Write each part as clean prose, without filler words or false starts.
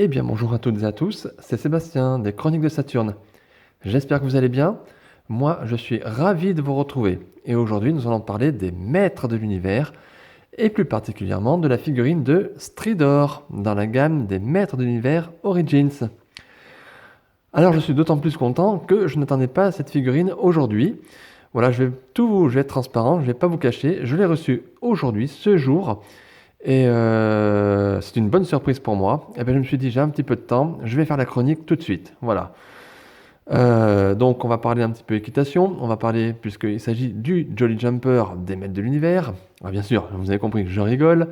Eh bien, bonjour à toutes et à tous, c'est Sébastien des Chroniques de Saturne. J'espère que vous allez bien. Moi, je suis ravi de vous retrouver. Et aujourd'hui, nous allons parler des maîtres de l'univers, et plus particulièrement de la figurine de Stridor, dans la gamme des maîtres de l'univers Origins. Alors, je suis d'autant plus content que je n'attendais pas cette figurine aujourd'hui. Voilà, je vais être transparent, je ne vais pas vous cacher, je l'ai reçue aujourd'hui, ce jour, et c'est une bonne surprise pour moi. Et bien, je me suis dit, j'ai un petit peu de temps, je vais faire la chronique tout de suite. Voilà. Donc, on va parler un petit peu équitation. On va parler, puisqu'il s'agit du Jolly Jumper des maîtres de l'univers. Ah, bien sûr, vous avez compris que je rigole.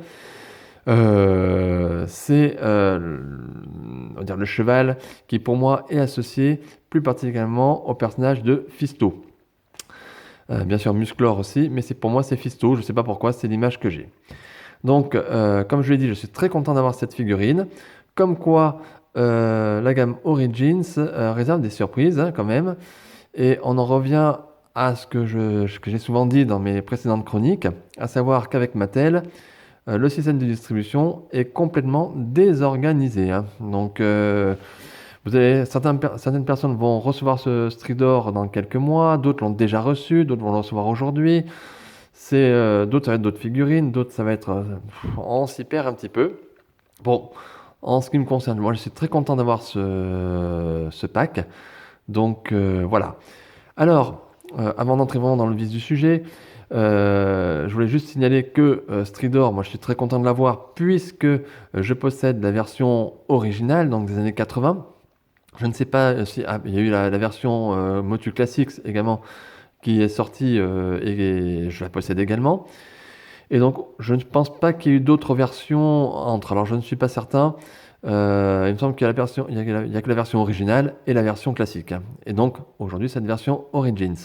C'est on va dire le cheval qui, pour moi, est associé plus particulièrement au personnage de Fisto. Bien sûr, Musclor aussi, mais pour moi, c'est Fisto. Je ne sais pas pourquoi, c'est l'image que j'ai. Donc, comme je l'ai dit, je suis très content d'avoir cette figurine. Comme quoi, la gamme Origins réserve des surprises quand même. Et on en revient à ce que j'ai souvent dit dans mes précédentes chroniques, à savoir qu'avec Mattel, le système de distribution est complètement désorganisé. Donc, certaines personnes vont recevoir ce Stridor dans quelques mois, d'autres l'ont déjà reçu, d'autres vont le recevoir aujourd'hui. D'autres, ça va être d'autres figurines, d'autres, ça va être... on s'y perd un petit peu. Bon, en ce qui me concerne, moi, je suis très content d'avoir ce pack. Donc, voilà. Alors, avant d'entrer vraiment dans le vif du sujet, je voulais juste signaler que Stridor, moi, je suis très content de l'avoir, puisque je possède la version originale, donc des années 80. Je ne sais pas si... Ah, il y a eu la version Motu Classics également, qui est sortie et je la possède également. Et donc, je ne pense pas qu'il y ait eu d'autres versions entre. Alors, je ne suis pas certain. Il me semble qu'il y a il y a que la version originale et la version classique. Et donc, aujourd'hui, cette version Origins.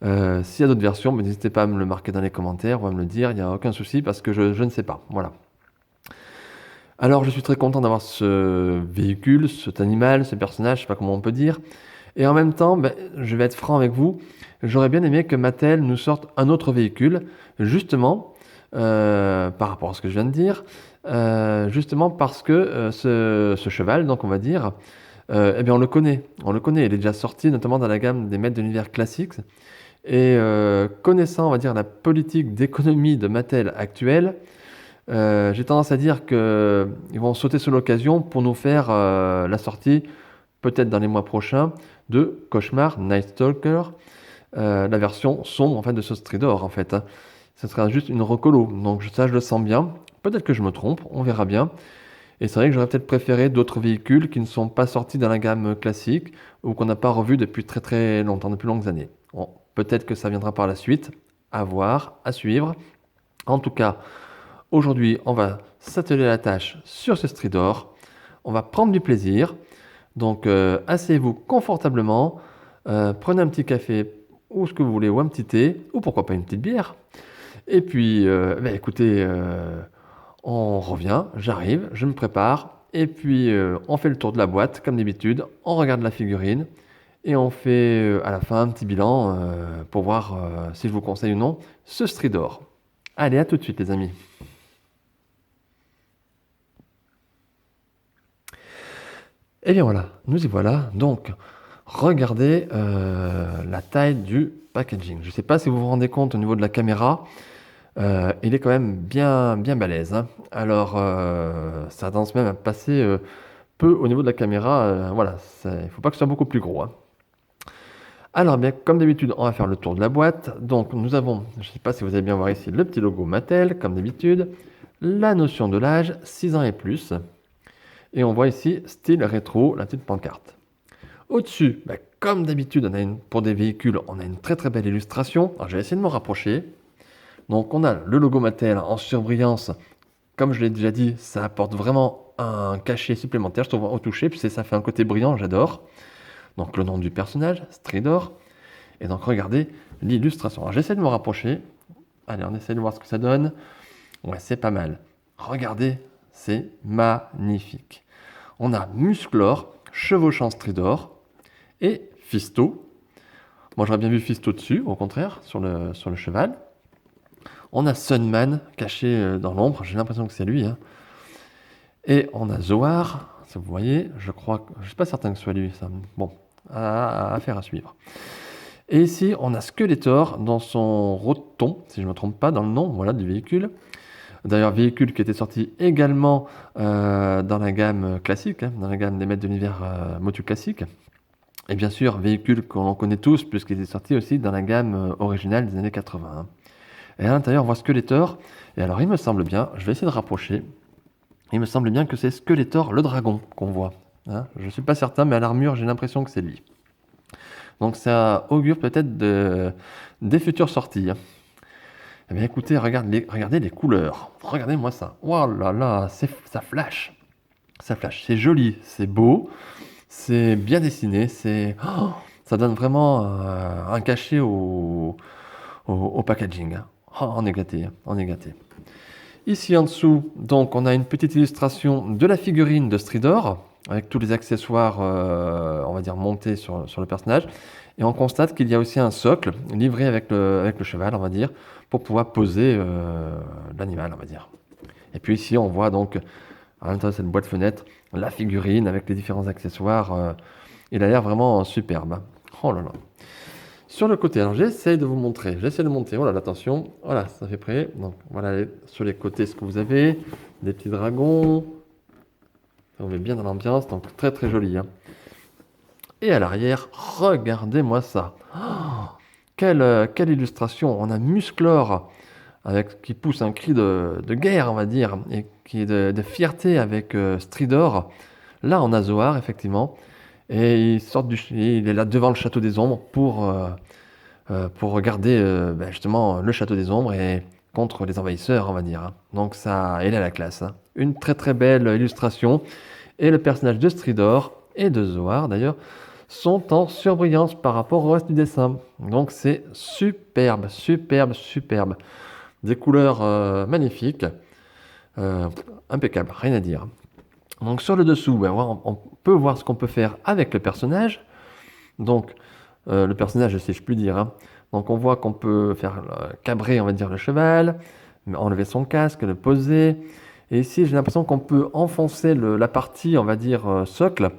S'il y a d'autres versions, n'hésitez pas à me le marquer dans les commentaires ou à me le dire. Il n'y a aucun souci parce que je ne sais pas. Voilà. Alors, je suis très content d'avoir ce véhicule, cet animal, ce personnage, je ne sais pas comment on peut dire. Et en même temps, je vais être franc avec vous, j'aurais bien aimé que Mattel nous sorte un autre véhicule, justement, par rapport à ce que je viens de dire, justement parce que ce cheval, donc on va dire, eh bien on le connaît, il est déjà sorti notamment dans la gamme des maîtres de l'univers classiques, et connaissant, on va dire, la politique d'économie de Mattel actuelle, j'ai tendance à dire qu'ils vont sauter sur l'occasion pour nous faire la sortie, peut-être dans les mois prochains, de Cauchemar Night Stalker, la version sombre en fait, de ce Stridor en fait. Ce sera juste une recolo, donc ça je le sens bien. Peut-être que je me trompe, on verra bien. Et c'est vrai que j'aurais peut-être préféré d'autres véhicules qui ne sont pas sortis dans la gamme classique ou qu'on n'a pas revu depuis très très longtemps, depuis longues années. Bon, peut-être que ça viendra par la suite, à voir, à suivre. En tout cas, aujourd'hui, on va s'atteler à la tâche sur ce Stridor. On va prendre du plaisir. Donc, asseyez-vous confortablement, prenez un petit café ou ce que vous voulez, ou un petit thé, ou pourquoi pas une petite bière. Et puis, écoutez, on revient, j'arrive, je me prépare, et puis on fait le tour de la boîte, comme d'habitude, on regarde la figurine, et on fait à la fin un petit bilan pour voir si je vous conseille ou non ce Stridor. Allez, à tout de suite les amis. Et bien voilà, nous y voilà. Donc, regardez la taille du packaging. Je ne sais pas si vous vous rendez compte au niveau de la caméra, il est quand même bien, bien balèze. Alors, ça a tendance même à passer peu au niveau de la caméra. Voilà, il ne faut pas que ce soit beaucoup plus gros. Alors, bien, comme d'habitude, on va faire le tour de la boîte. Donc, nous avons, je ne sais pas si vous allez bien voir ici, le petit logo Mattel, comme d'habitude. La notion de l'âge, 6 ans et plus. Et on voit ici style rétro, la petite pancarte. Au-dessus, comme d'habitude, pour des véhicules, on a une très très belle illustration. Alors je vais essayer de me rapprocher. Donc on a le logo Mattel en surbrillance. Comme je l'ai déjà dit, ça apporte vraiment un cachet supplémentaire, je trouve, au toucher, puis ça fait un côté brillant, j'adore. Donc le nom du personnage, Stridor. Et donc regardez l'illustration. Alors j'essaie de me rapprocher. Allez, on essaie de voir ce que ça donne. Ouais, c'est pas mal. Regardez, c'est magnifique. On a Musclor, chevauchant Stridor, et Fisto. Moi j'aurais bien vu Fisto dessus, au contraire, sur le cheval. On a Sunman, caché dans l'ombre, j'ai l'impression que c'est lui. Et on a Zoar, Ça, vous voyez, je crois, je suis pas certain que ce soit lui, ça. Bon, affaire à suivre. Et ici, on a Skeletor dans son roton, si je ne me trompe pas, dans le nom, voilà, du véhicule. D'ailleurs, véhicule qui était sorti également dans la gamme classique, hein, dans la gamme des maîtres de l'univers Motu classique. Et bien sûr, véhicule que l'on connaît tous, puisqu'il est sorti aussi dans la gamme originale des années 80. Hein. Et à l'intérieur, on voit Skeletor. Et alors, il me semble bien, je vais essayer de rapprocher, il me semble bien que c'est Skeletor le dragon qu'on voit. Hein. Je ne suis pas certain, mais à l'armure, j'ai l'impression que c'est lui. Donc ça augure peut-être des futures sorties. Hein. Eh bien écoutez, regardez les couleurs. Regardez-moi ça. Oh là là, ça flash. Ça flash. C'est joli, c'est beau, c'est bien dessiné, ça donne vraiment un cachet au packaging. Hein. Oh, on est gâté, hein, on est gâté. Ici en dessous, donc, on a une petite illustration de la figurine de Stridor, avec tous les accessoires, on va dire, montés sur le personnage. Et on constate qu'il y a aussi un socle livré avec le cheval, on va dire, pour pouvoir poser l'animal, on va dire. Et puis ici, on voit donc, à l'intérieur de cette boîte fenêtre, la figurine avec les différents accessoires. Il a l'air vraiment superbe. Hein. Oh là là. Sur le côté, alors j'essaie de vous montrer, j'essaie de monter, voilà, attention, voilà, ça fait prêt. Donc voilà, sur les côtés, ce que vous avez, des petits dragons, on met bien dans l'ambiance, donc très très joli. Hein. Et à l'arrière, regardez-moi ça. Oh, quelle illustration, on a Musclor, qui pousse un cri de guerre, on va dire, et qui est de fierté avec Stridor. Là, on a Zoar, effectivement. Et il est là devant le château des ombres pour regarder justement le château des ombres et contre les envahisseurs, on va dire. Hein. Donc ça, il a la classe. Hein. Une très très belle illustration. Et le personnage de Stridor et de Zoar, d'ailleurs, sont en surbrillance par rapport au reste du dessin. Donc c'est superbe, superbe, superbe. Des couleurs magnifiques. Impeccable, rien à dire. Donc sur le dessous, on peut voir ce qu'on peut faire avec le personnage. Donc le personnage, si je puis dire. Hein. Donc on voit qu'on peut faire cabrer, on va dire, le cheval, enlever son casque, le poser. Et ici, j'ai l'impression qu'on peut enfoncer la partie, on va dire, socle,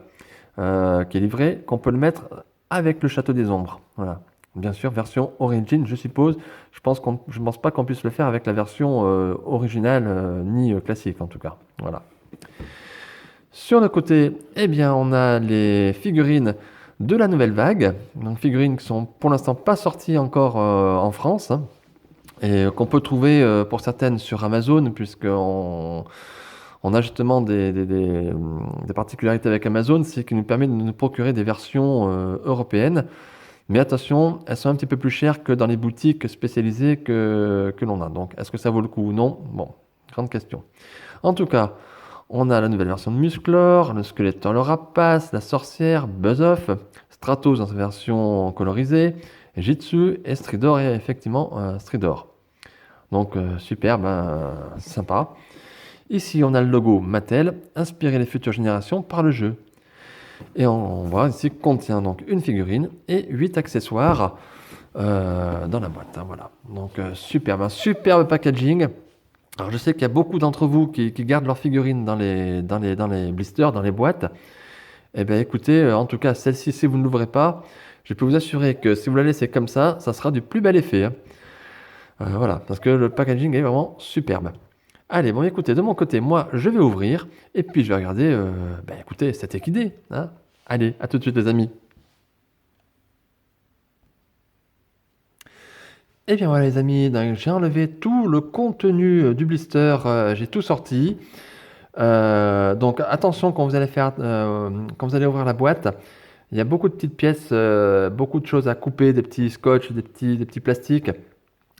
qui est livrée, qu'on peut le mettre avec le château des ombres. Voilà. Bien sûr, version origin, je suppose. Je ne pense pas qu'on puisse le faire avec la version originale, ni classique en tout cas. Voilà. Sur le côté, eh bien, on a les figurines de la nouvelle vague. Donc figurines qui sont pour l'instant pas sorties encore en France. Hein, et qu'on peut trouver pour certaines sur Amazon, puisqu'on a justement des particularités avec Amazon, c'est qu'il nous permet de nous procurer des versions européennes. Mais attention, elles sont un petit peu plus chères que dans les boutiques spécialisées que l'on a. Donc, est-ce que ça vaut le coup ou non? Bon, grande question. En tout cas, on a la nouvelle version de Musclor, le Skeletor, le Rapace, la Sorcière, Buzz-Off, Stratos dans sa version colorisée, Jitsu et Stridor, et effectivement Stridor. Donc, superbe, sympa. Ici, on a le logo Mattel, inspiré les futures générations par le jeu. Et on voit ici qu'il contient donc une figurine et 8 accessoires dans la boîte. Hein, voilà. Donc superbe, un superbe packaging. Alors je sais qu'il y a beaucoup d'entre vous qui gardent leurs figurines dans les blisters, dans les boîtes. Eh bien écoutez, en tout cas celle-ci, si vous ne l'ouvrez pas, je peux vous assurer que si vous la laissez comme ça sera du plus bel effet. Hein. Voilà, parce que le packaging est vraiment superbe. Allez, bon écoutez, de mon côté, moi je vais ouvrir et puis je vais regarder, écoutez, cette idée. Hein. Allez, à tout de suite les amis. Et bien voilà les amis, donc, j'ai enlevé tout le contenu du blister, j'ai tout sorti. Donc attention quand vous allez quand vous allez ouvrir la boîte, il y a beaucoup de petites pièces, beaucoup de choses à couper, des petits scotch, des petits plastiques.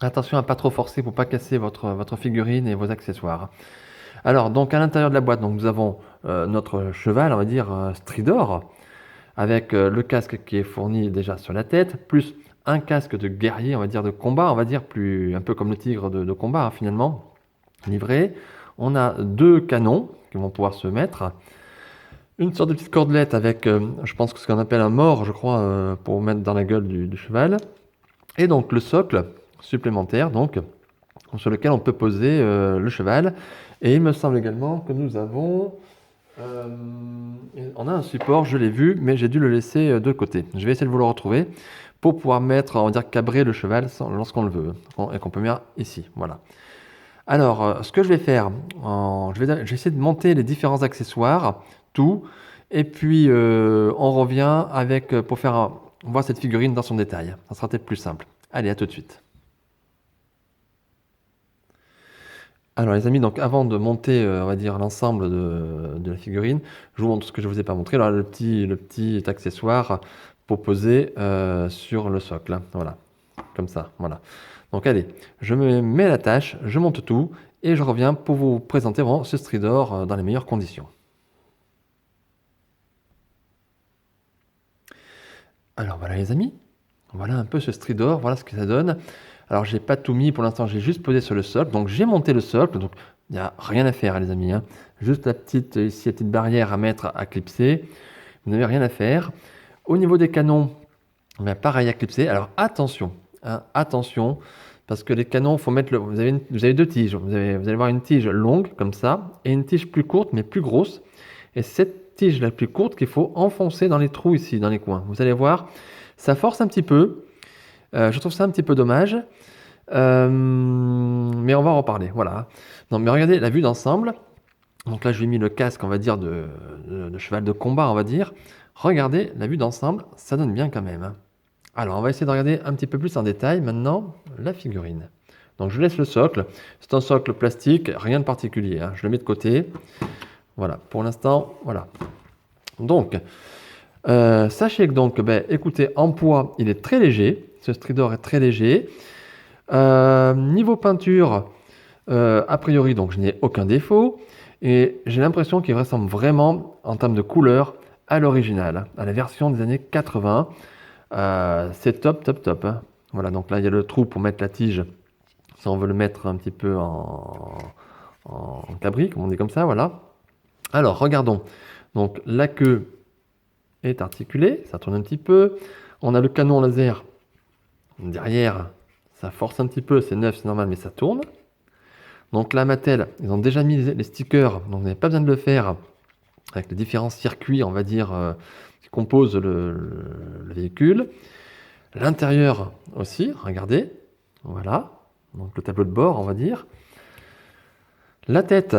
Attention à pas trop forcer pour pas casser votre figurine et vos accessoires. Alors donc à l'intérieur de la boîte, donc, nous avons notre cheval, on va dire Stridor, avec le casque qui est fourni déjà sur la tête, plus un casque de guerrier, on va dire de combat, on va dire un peu comme le tigre de combat hein, finalement, livré. On a 2 canons qui vont pouvoir se mettre, une sorte de petite cordelette avec, je pense que ce qu'on appelle un mors, je crois, pour mettre dans la gueule du cheval, et donc le socle supplémentaire, donc sur lequel on peut poser le cheval. Et il me semble également que nous avons Euh, on a un support, je l'ai vu, mais j'ai dû le laisser de côté. Je vais essayer de vous le retrouver pour pouvoir mettre, on va dire, cabrer le cheval lorsqu'on le veut et qu'on peut mettre ici. Voilà. Alors, ce que je vais faire, je vais essayer de monter les différents accessoires, tout, et puis on revient avec pour faire voir cette figurine dans son détail. Ça sera peut-être plus simple. Allez, à tout de suite. Alors les amis, donc avant de monter, on va dire l'ensemble de la figurine, je vous montre ce que je vous ai pas montré. Alors le petit accessoire pour poser sur le socle, hein. Voilà, comme ça, voilà. Donc allez, je me mets à la tâche, je monte tout et je reviens pour vous présenter vraiment ce Stridor dans les meilleures conditions. Alors voilà les amis, voilà un peu ce Stridor, voilà ce que ça donne. Alors j'ai pas tout mis pour l'instant, j'ai juste posé sur le socle. Donc j'ai monté le socle, donc il n'y a rien à faire hein, les amis, hein. Juste la petite, ici, la petite barrière à mettre à clipser. Vous n'avez rien à faire. Au niveau des canons, ben, pareil à clipser. Alors attention, hein, attention, parce que les canons, faut mettre vous avez deux tiges. Vous allez avoir une tige longue comme ça et une tige plus courte mais plus grosse. Et cette tige la plus courte qu'il faut enfoncer dans les trous ici, dans les coins. Vous allez voir, ça force un petit peu. Je trouve ça un petit peu dommage. Mais on va en reparler. Voilà. Non, mais regardez la vue d'ensemble. Donc là, je lui ai mis le casque, on va dire, de cheval de combat, on va dire. Regardez la vue d'ensemble, ça donne bien quand même, hein. Alors, on va essayer de regarder un petit peu plus en détail maintenant la figurine. Donc, je laisse le socle. C'est un socle plastique, rien de particulier, hein. Je le mets de côté. Voilà, pour l'instant, voilà. Donc, sachez que donc, ben, écoutez, en poids, il est très léger. Ce Stridor est très léger. Niveau peinture, a priori, donc je n'ai aucun défaut. Et j'ai l'impression qu'il ressemble vraiment, en termes de couleur, à l'original, à la version des années 80. C'est top, top, top, hein. Voilà, donc là, il y a le trou pour mettre la tige, si on veut le mettre un petit peu en cabri, comme on dit comme ça, voilà. Alors, regardons. Donc, la queue est articulée, ça tourne un petit peu. On a le canon laser derrière, ça force un petit peu, c'est neuf, c'est normal, mais ça tourne. Donc là, Mattel, ils ont déjà mis les stickers, donc vous n'avez pas besoin de le faire avec les différents circuits, on va dire, qui composent le véhicule. L'intérieur aussi, regardez, voilà, donc le tableau de bord, on va dire. La tête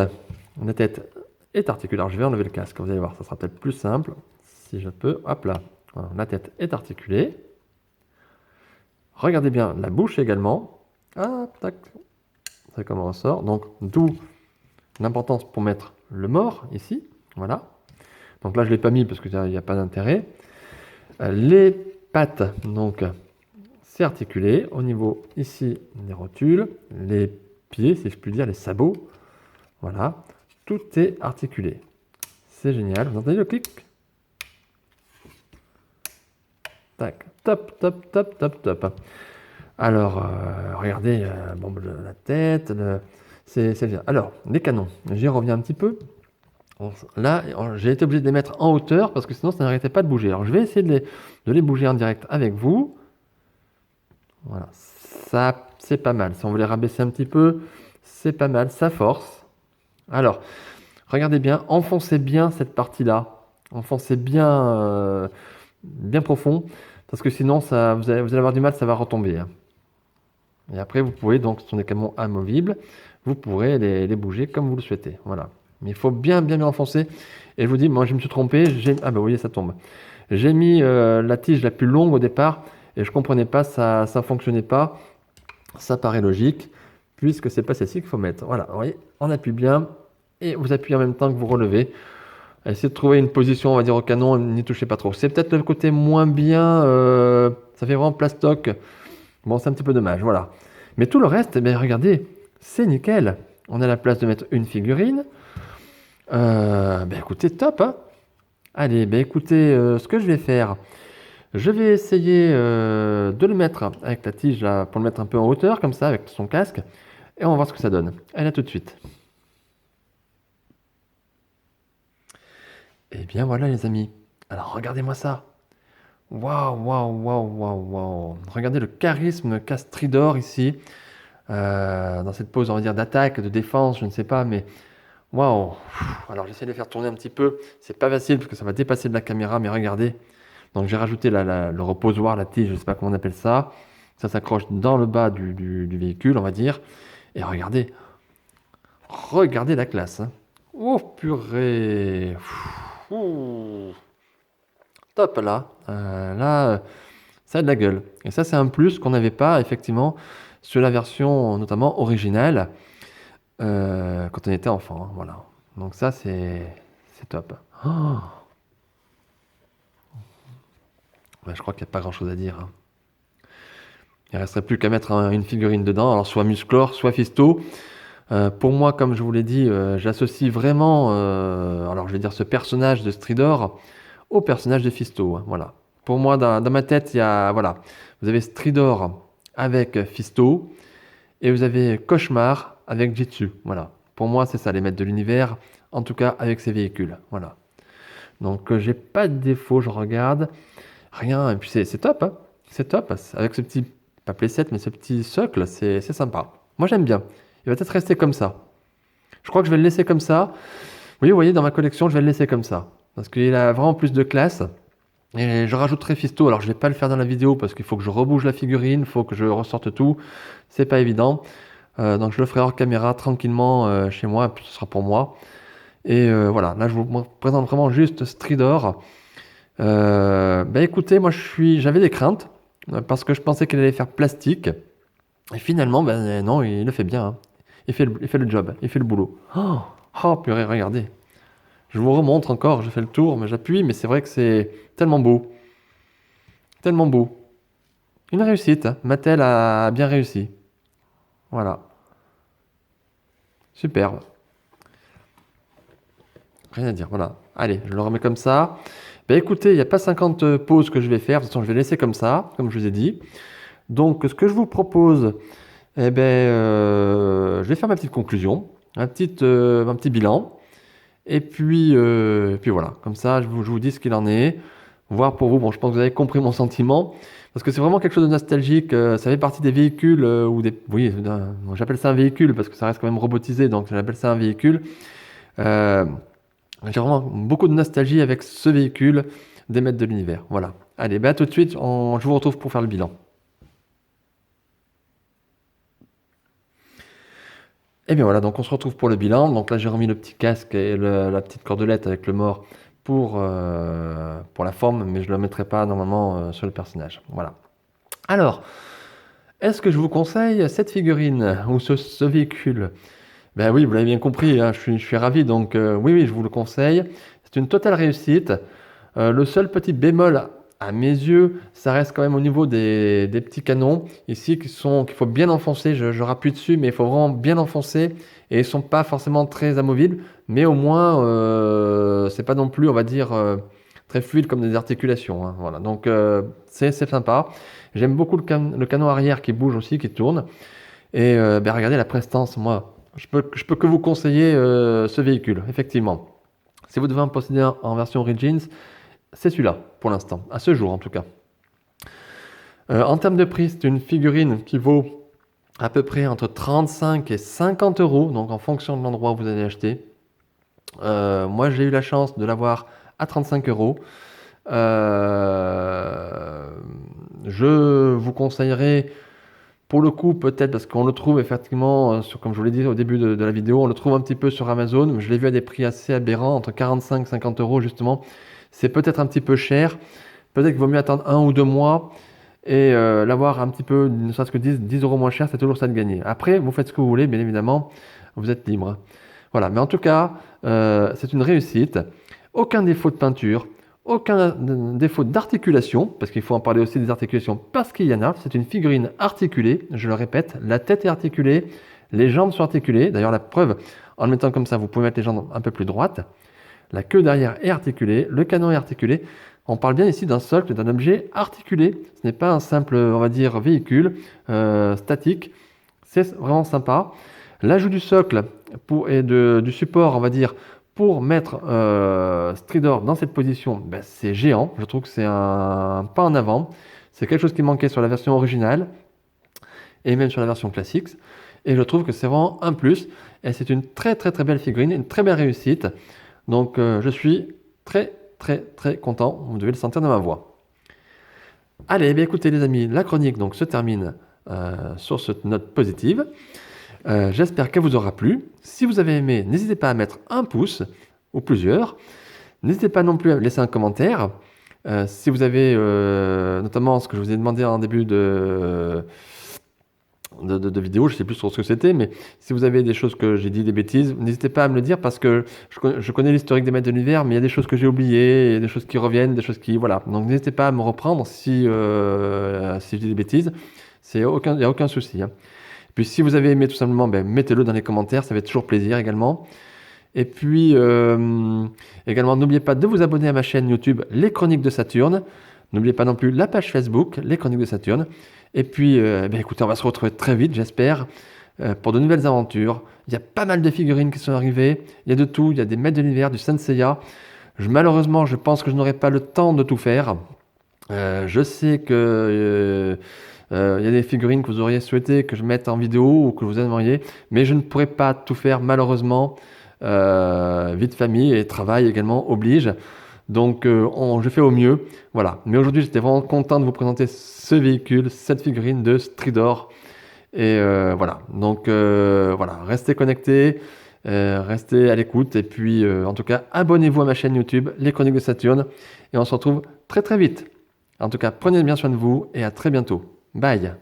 est articulée. Alors je vais enlever le casque, vous allez voir, ça sera peut-être plus simple, si je peux, hop là. Voilà, la tête est articulée. Regardez bien la bouche également. Ah, tac, ça comme on ressort. Donc d'où l'importance pour mettre le mort ici, voilà. Donc là je ne l'ai pas mis parce qu'il n'y a pas d'intérêt. Les pattes, donc c'est articulé au niveau ici des rotules, les pieds, si je puis dire, les sabots, voilà, tout est articulé. C'est génial, vous entendez le clic? Tac, top, top, top, top, top. Alors, regardez, bon, la tête, c'est bien. Alors, les canons, j'y reviens un petit peu. Là, j'ai été obligé de les mettre en hauteur parce que sinon ça n'arrêtait pas de bouger. Alors, je vais essayer de les bouger en direct avec vous. Voilà, ça, c'est pas mal. Si on veut les rabaisser un petit peu, c'est pas mal, ça force. Alors, regardez bien, enfoncez bien cette partie-là. Enfoncez bien, bien profond, parce que sinon, vous allez avoir du mal, ça va retomber, hein. Et après, vous pouvez, donc, ce sont des camions amovibles, vous pourrez les bouger comme vous le souhaitez. Voilà. Mais il faut bien, bien, bien enfoncer. Et je vous dis, moi, je me suis trompé. Ah, bah, vous voyez, ça tombe. J'ai mis la tige la plus longue au départ, et je comprenais pas, ça ne fonctionnait pas. Ça paraît logique, puisque c'est pas celle-ci qu'il faut mettre. Voilà, vous voyez, on appuie bien, et vous appuyez en même temps que vous relevez. Essayez de trouver une position, on va dire, au canon, n'y touchez pas trop. C'est peut-être le côté moins bien, ça fait vraiment plastoc. Bon, c'est un petit peu dommage, voilà. Mais tout le reste, eh bien, regardez, c'est nickel. On a la place de mettre une figurine. Ben écoutez, top, hein. Allez, ben écoutez, ce que je vais faire, je vais essayer de le mettre avec la tige là, pour le mettre un peu en hauteur, comme ça, avec son casque. Et on va voir ce que ça donne. Allez, à tout de suite. Et bien voilà les amis. Alors regardez-moi ça. Waouh, waouh, waouh, waouh, waouh. Regardez le charisme qu'a Stridor ici. Dans cette pose, on va dire, d'attaque, de défense, je ne sais pas, mais Waouh! Alors j'essaie de les faire tourner un petit peu. C'est pas facile parce que ça va dépasser de la caméra, mais regardez. Donc j'ai rajouté le reposoir, la tige, je sais pas comment on appelle ça. Ça s'accroche dans le bas du véhicule, on va dire. Et regardez la classe, hein. Oh purée! Ouh, top là. Ça a de la gueule. Et ça, c'est un plus qu'on n'avait pas effectivement sur la version notamment originale quand on était enfant, hein, voilà. Donc ça, c'est top. Oh, ouais, je crois qu'il n'y a pas grand-chose à dire, hein. Il ne resterait plus qu'à mettre une figurine dedans, alors soit Musclor, soit Fisto. Pour moi, comme je vous l'ai dit, j'associe vraiment, alors je vais dire ce personnage de Stridor au personnage de Fisto, hein, voilà. Pour moi, dans ma tête, il y a, voilà, vous avez Stridor avec Fisto et vous avez Cauchemar avec Jitsu, voilà. Pour moi, c'est ça, les maîtres de l'univers, en tout cas avec ces véhicules, voilà. Donc, j'ai pas de défaut, je regarde, rien, et puis c'est top, hein. C'est top, avec ce petit, pas playset, mais ce petit socle, c'est sympa. Moi, j'aime bien. Il va peut-être rester comme ça. Je crois que je vais le laisser comme ça. Oui, vous voyez, dans ma collection, je vais le laisser comme ça. Parce qu'il a vraiment plus de classe. Et je rajouterai Fisto. Alors, je vais pas le faire dans la vidéo parce qu'il faut que je rebouge la figurine, il faut que je ressorte tout. C'est pas évident. Donc, je le ferai hors caméra, tranquillement, chez moi. Et puis, ce sera pour moi. Et voilà, là, je vous présente vraiment juste Stridor. Bah, écoutez, moi, j'avais des craintes parce que je pensais qu'il allait faire plastique. Et finalement, ben non, il le fait bien, hein. Il fait le job, il fait le boulot. Oh, oh, purée, regardez. Je vous remontre encore, je fais le tour, mais j'appuie, mais c'est vrai que c'est tellement beau. Tellement beau. Une réussite, hein. Mattel a bien réussi. Voilà. Superbe. Rien à dire, voilà. Allez, je le remets comme ça. Ben écoutez, il n'y a pas 50 pauses que je vais faire. De toute façon, je vais laisser comme ça, comme je vous ai dit. Donc, ce que je vous propose, eh ben, je vais faire ma petite conclusion, un petit bilan. Et puis voilà, comme ça, je vous dis ce qu'il en est. Voir pour vous, bon, je pense que vous avez compris mon sentiment, parce que c'est vraiment quelque chose de nostalgique. Ça fait partie des véhicules, ou des, oui, j'appelle ça un véhicule, parce que ça reste quand même robotisé, donc j'appelle ça un véhicule. Euh, j'ai vraiment beaucoup de nostalgie avec ce véhicule des maîtres de l'univers. Voilà. Allez, bah, à tout de suite, je vous retrouve pour faire le bilan. Et bien voilà, donc on se retrouve pour le bilan. Donc là, j'ai remis le petit casque et la petite cordelette avec le mort pour la forme, mais je ne le mettrai pas normalement sur le personnage. Voilà. Alors, est-ce que je vous conseille cette figurine ou ce véhicule? Ben oui, vous l'avez bien compris, hein, je suis ravi, donc oui, oui, je vous le conseille. C'est une totale réussite. Le seul petit bémol à mes yeux, ça reste quand même au niveau des petits canons ici qu'il faut bien enfoncer. Je rappuie dessus, mais il faut vraiment bien enfoncer et ils sont pas forcément très amovibles, mais au moins c'est pas non plus, on va dire, très fluide comme des articulations, hein, voilà, donc c'est sympa. J'aime beaucoup le canon arrière qui bouge aussi, qui tourne. Et ben, regardez la prestance, moi, je peux que vous conseiller ce véhicule, effectivement. Si vous devez en posséder un en version Origins, c'est celui-là, pour l'instant, à ce jour en tout cas. En termes de prix, c'est une figurine qui vaut à peu près entre 35 et 50 euros, donc en fonction de l'endroit où vous allez acheter. Moi, j'ai eu la chance de l'avoir à 35 euros. Je vous conseillerais, pour le coup, peut-être parce qu'on le trouve effectivement, comme je vous l'ai dit au début de la vidéo, on le trouve un petit peu sur Amazon. Je l'ai vu à des prix assez aberrants, entre 45 et 50 euros justement. C'est peut-être un petit peu cher. Peut-être qu'il vaut mieux attendre 1 ou 2 mois et l'avoir un petit peu, ne serait-ce que 10 euros moins cher, c'est toujours ça de gagner. Après, vous faites ce que vous voulez, bien évidemment, vous êtes libre. Voilà, mais en tout cas, c'est une réussite. Aucun défaut de peinture, aucun défaut d'articulation, parce qu'il faut en parler aussi des articulations, parce qu'il y en a. C'est une figurine articulée, je le répète, la tête est articulée, les jambes sont articulées. D'ailleurs, la preuve, en le mettant comme ça, vous pouvez mettre les jambes un peu plus droites. La queue derrière est articulée, le canon est articulé. On parle bien ici d'un socle, d'un objet articulé. Ce n'est pas un simple, on va dire, véhicule statique. C'est vraiment sympa. L'ajout du socle et du support, on va dire, pour mettre Stridor dans cette position, ben, c'est géant. Je trouve que c'est un pas en avant. C'est quelque chose qui manquait sur la version originale et même sur la version classique. et je trouve que c'est vraiment un plus. Et c'est une très très très belle figurine, une très belle réussite. Donc je suis très très très content, vous devez le sentir dans ma voix. Allez, eh bien, écoutez les amis, la chronique donc se termine sur cette note positive. J'espère qu'elle vous aura plu. Si vous avez aimé, n'hésitez pas à mettre un pouce ou plusieurs. N'hésitez pas non plus à laisser un commentaire. Si vous avez notamment ce que je vous ai demandé en début de vidéo, je ne sais plus sur ce que c'était, mais si vous avez des choses que j'ai dit, des bêtises, n'hésitez pas à me le dire parce que je connais l'historique des maîtres de l'univers, mais il y a des choses que j'ai oubliées, il y a des choses qui reviennent, des choses qui... Voilà. Donc n'hésitez pas à me reprendre si je dis des bêtises. Il n'y a aucun souci. Hein. Puis si vous avez aimé tout simplement, ben, mettez-le dans les commentaires, ça fait toujours plaisir également. Et puis également, n'oubliez pas de vous abonner à ma chaîne YouTube Les Chroniques de Saturne. N'oubliez pas non plus la page Facebook Les Chroniques de Saturne. Et puis, ben, écoutez, on va se retrouver très vite, j'espère, pour de nouvelles aventures. Il y a pas mal de figurines qui sont arrivées. Il y a de tout. Il y a des maîtres de l'univers, du Senseiya. Malheureusement, je pense que je n'aurai pas le temps de tout faire. Je sais que il y a des figurines que vous auriez souhaité que je mette en vidéo ou que vous aimeriez, mais je ne pourrai pas tout faire malheureusement. Vie de famille et travail également oblige. Donc je fais au mieux. Voilà. Mais aujourd'hui, j'étais vraiment content de vous présenter ce véhicule, cette figurine de Stridor. Et voilà. Donc voilà, restez connectés, restez à l'écoute. Et puis en tout cas, abonnez-vous à ma chaîne YouTube, Les Chroniques de Saturne. Et on se retrouve très très vite. En tout cas, prenez bien soin de vous et à très bientôt. Bye!